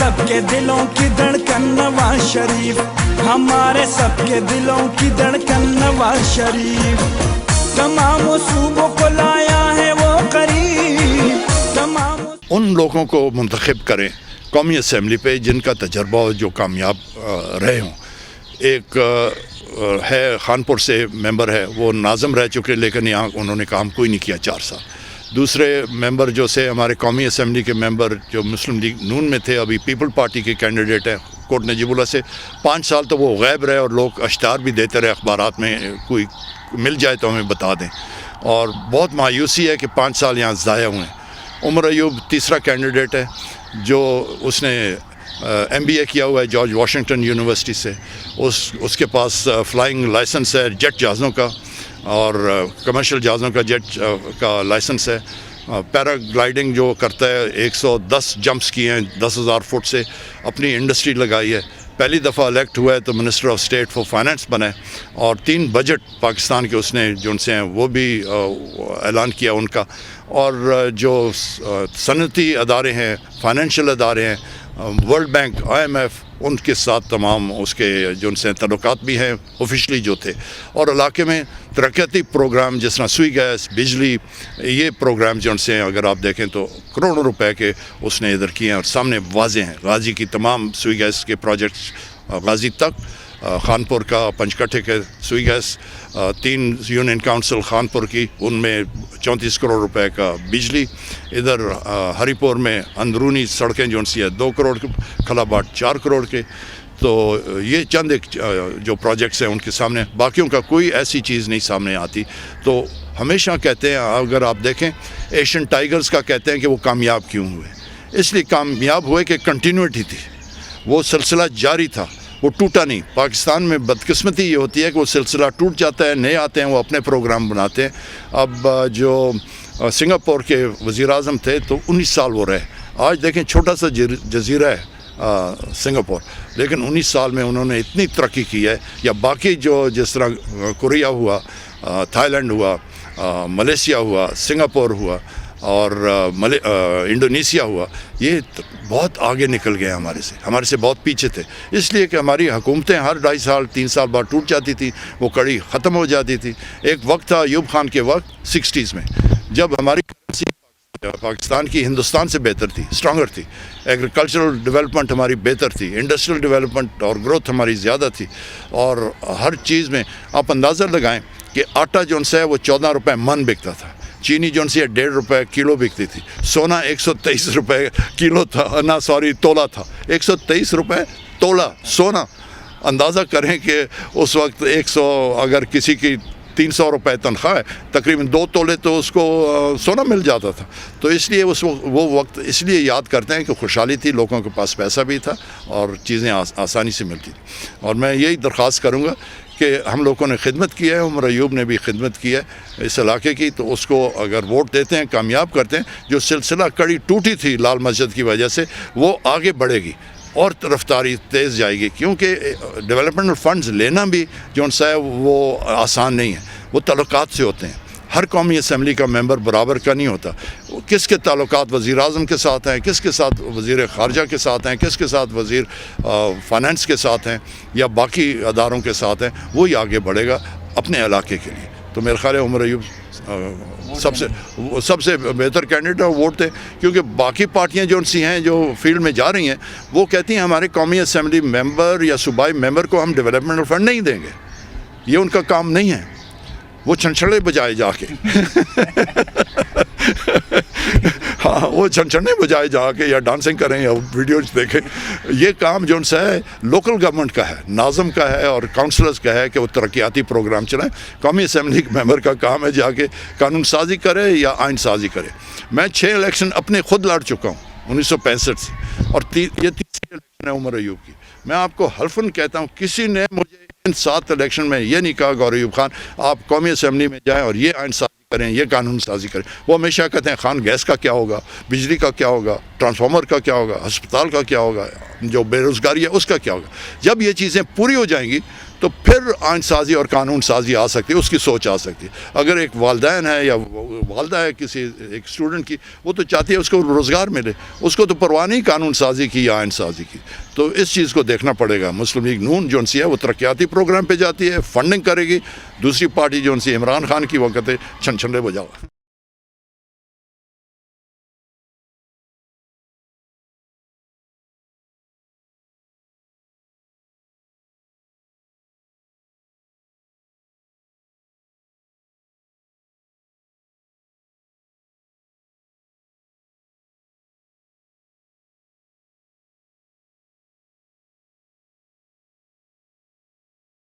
سب کے دلوں کی دھڑکن نواز شریف، ہمارے سب کے دلوں کی دھڑکن نواز شریف، تمام صوبوں کو لایا ہے وہ قریب، تمام ان لوگوں کو منتخب کریں قومی اسمبلی پہ جن کا تجربہ ہو، جو کامیاب رہے ہوں۔ ایک ہے خانپور سے ممبر ہے، وہ ناظم رہ چکے لیکن یہاں انہوں نے کام کوئی نہیں کیا 4 سال۔ دوسرے ممبر جو سے ہمارے قومی اسمبلی کے ممبر جو مسلم لیگ نون میں تھے، ابھی پیپل پارٹی کے کینڈیڈیٹ ہیں کوٹ نجیب اللہ سے، 5 سال تو وہ غائب رہے اور لوگ اشتہار بھی دیتے رہے اخبارات میں، کوئی مل جائے تو ہمیں بتا دیں، اور بہت مایوسی ہے کہ 5 سال یہاں ضائع ہوئے ہیں۔ عمر ایوب تیسرا کینڈیڈیٹ ہے جو اس نے MBA کیا ہوا ہے جارج واشنگٹن یونیورسٹی سے، اس کے پاس فلائنگ لائسنس ہے جیٹ جہازوں کا اور کمرشل جہازوں کا جیٹ کا لائسنس ہے۔ پیرا گلائڈنگ جو کرتا ہے 110 جمپس کیے ہیں 10,000 فٹ سے، اپنی انڈسٹری لگائی ہے۔ پہلی دفعہ الیکٹ ہوا ہے تو minister of state for finance بنا ہے، اور 3 بجٹ پاکستان کے اس نے جو ان سے ہیں وہ بھی اعلان کیا ان کا۔ اور جو صنعتی ادارے ہیں، فائنینشیل ادارے ہیں، ورلڈ بینک، IMF، ان کے ساتھ تمام اس کے جو ان سے تعلقات بھی ہیں آفیشلی جو تھے، اور علاقے میں ترقیاتی پروگرام جس طرح سوئی گیس، بجلی، یہ پروگرام جو ان سے اگر آپ دیکھیں تو کروڑوں روپے کے اس نے ادھر کیے ہیں، اور سامنے واضح ہیں غازی کی تمام سوئی گیس کے پروجیکٹس، غازی تک، خانپور کا پنچکٹھے کے سوئی گیس، 3 یونین کاؤنسل خانپور کی، ان میں 34 کروڑ روپے کا بجلی، ادھر ہری پور میں اندرونی سڑکیں جو ان سی ہے 2 کروڑ کے، خلاباٹ 4 کروڑ کے۔ تو یہ چند ایک جو پروجیکٹس ہیں ان کے سامنے، باقیوں کا کوئی ایسی چیز نہیں سامنے آتی۔ تو ہمیشہ کہتے ہیں، اگر آپ دیکھیں ایشین ٹائیگرز کا کہتے ہیں کہ وہ کامیاب کیوں ہوئے، اس لیے کامیاب ہوئے کہ کنٹینیوٹی تھی، وہ سلسلہ جاری تھا، وہ ٹوٹا نہیں۔ پاکستان میں بدقسمتی یہ ہوتی ہے کہ وہ سلسلہ ٹوٹ جاتا ہے، نئے آتے ہیں وہ اپنے پروگرام بناتے ہیں۔ اب جو سنگاپور کے وزیر اعظم تھے تو 19 سال وہ رہے، آج دیکھیں چھوٹا سا جزیرہ ہے سنگاپور، لیکن 19 سال میں انہوں نے اتنی ترقی کی ہے۔ یا باقی جو جس طرح کوریا ہوا، تھائی لینڈ ہوا، ملیشیا ہوا، سنگاپور ہوا اور انڈونیشیا ہوا، یہ بہت آگے نکل گئے ہمارے سے بہت پیچھے تھے، اس لیے کہ ہماری حکومتیں ہر 2.5 سال 3 سال بعد ٹوٹ جاتی تھی، وہ کڑی ختم ہو جاتی تھی۔ ایک وقت تھا ایوب خان کے وقت 60s میں، جب ہماری کرنسی پاکستان کی ہندوستان سے بہتر تھی، اسٹرانگر تھی، ایگریکلچرل ڈیولپمنٹ ہماری بہتر تھی، انڈسٹریل ڈیولپمنٹ اور گروتھ ہماری زیادہ تھی، اور ہر چیز میں آپ اندازہ لگائیں کہ آٹا جو ہے وہ 14 روپے من بکتا تھا، چینی جو ہے 1.5 روپے کلو بکتی تھی، سونا 123 روپے کلو تھا، تولا تھا، 123 روپے تولا سونا۔ اندازہ کریں کہ اس وقت اگر کسی کی 300 روپے تنخواہ ہے، تقریباً 2 تولے تو اس کو سونا مل جاتا تھا۔ تو اس لیے وہ وقت اس لیے یاد کرتے ہیں کہ خوشحالی تھی، لوگوں کے پاس پیسہ بھی تھا اور چیزیں آسانی سے ملتی تھیں۔ اور میں یہی درخواست کروں گا کہ ہم لوگوں نے خدمت کی ہے، عمر ایوب نے بھی خدمت کی ہے اس علاقے کی، تو اس کو اگر ووٹ دیتے ہیں، کامیاب کرتے ہیں، جو سلسلہ کڑی ٹوٹی تھی لال مسجد کی وجہ سے، وہ آگے بڑھے گی اور رفتاری تیز جائے گی، کیونکہ ڈیولپمنٹ فنڈز لینا بھی جو ان سے ہے وہ آسان نہیں ہے، وہ تعلقات سے ہوتے ہیں۔ ہر قومی اسمبلی کا ممبر برابر کا نہیں ہوتا، کس کے تعلقات وزیر اعظم کے ساتھ ہیں، کس کے ساتھ وزیر خارجہ کے ساتھ ہیں، کس کے ساتھ وزیر فائنانس کے ساتھ ہیں یا باقی اداروں کے ساتھ ہیں، وہی آگے بڑھے گا اپنے علاقے کے لیے۔ تو میرے خیال ہے عمر ایوب سب سے بہتر کینڈیڈیٹ ووٹ تھے، کیونکہ باقی پارٹیاں جو ان سی ہیں جو فیلڈ میں جا رہی ہیں، وہ کہتی ہیں ہمارے قومی اسمبلی ممبر یا صوبائی ممبر کو ہم ڈیولپمنٹ فنڈ نہیں دیں گے، یہ ان کا کام نہیں ہے، وہ چھنچھڑے بجائے جا کے ہاں وہ چھنچھڑے بجائے جا کے یا ڈانسنگ کریں یا ویڈیوز دیکھیں، یہ کام جو ان سے ہے لوکل گورنمنٹ کا ہے، ناظم کا ہے اور کاؤنسلرز کا ہے کہ وہ ترقیاتی پروگرام چلائیں۔ قومی اسمبلی ممبر کا کام ہے جا کے قانون سازی کرے یا آئین سازی کرے۔ میں 6 الیکشن اپنے خود لڑ چکا ہوں 1965 سے، اور یہ تیسری الیکشن ہے عمر ایوب کی۔ میں آپ کو حلفاً کہتا ہوں کسی نے مجھے ان 7 الیکشن میں یہ نہیں کہا کہ ایوب خان آپ قومی اسمبلی میں جائیں اور یہ آئین سازی کریں، یہ قانون سازی کریں۔ وہ ہمیشہ کہتے ہیں خان گیس کا کیا ہوگا، بجلی کا کیا ہوگا، ٹرانسفارمر کا کیا ہوگا، ہسپتال کا کیا ہوگا، جو بے روزگاری ہے اس کا کیا ہوگا۔ جب یہ چیزیں پوری ہو جائیں گی تو پھر آئین سازی اور قانون سازی آ سکتی ہے، اس کی سوچ آ سکتی ہے. اگر ایک والدین ہے یا والدہ ہے کسی ایک اسٹوڈنٹ کی، وہ تو چاہتی ہے اس کو روزگار ملے، اس کو تو پرواہ نہیں قانون سازی کی یا آئین سازی کی. تو اس چیز کو دیکھنا پڑے گا. مسلم لیگ نون جو سی ہے وہ ترقیاتی پروگرام پہ جاتی ہے، فنڈنگ کرے گی. دوسری پارٹی جو سی عمران خان کی، وہ کہتے چھن چھنڈے بجاؤ.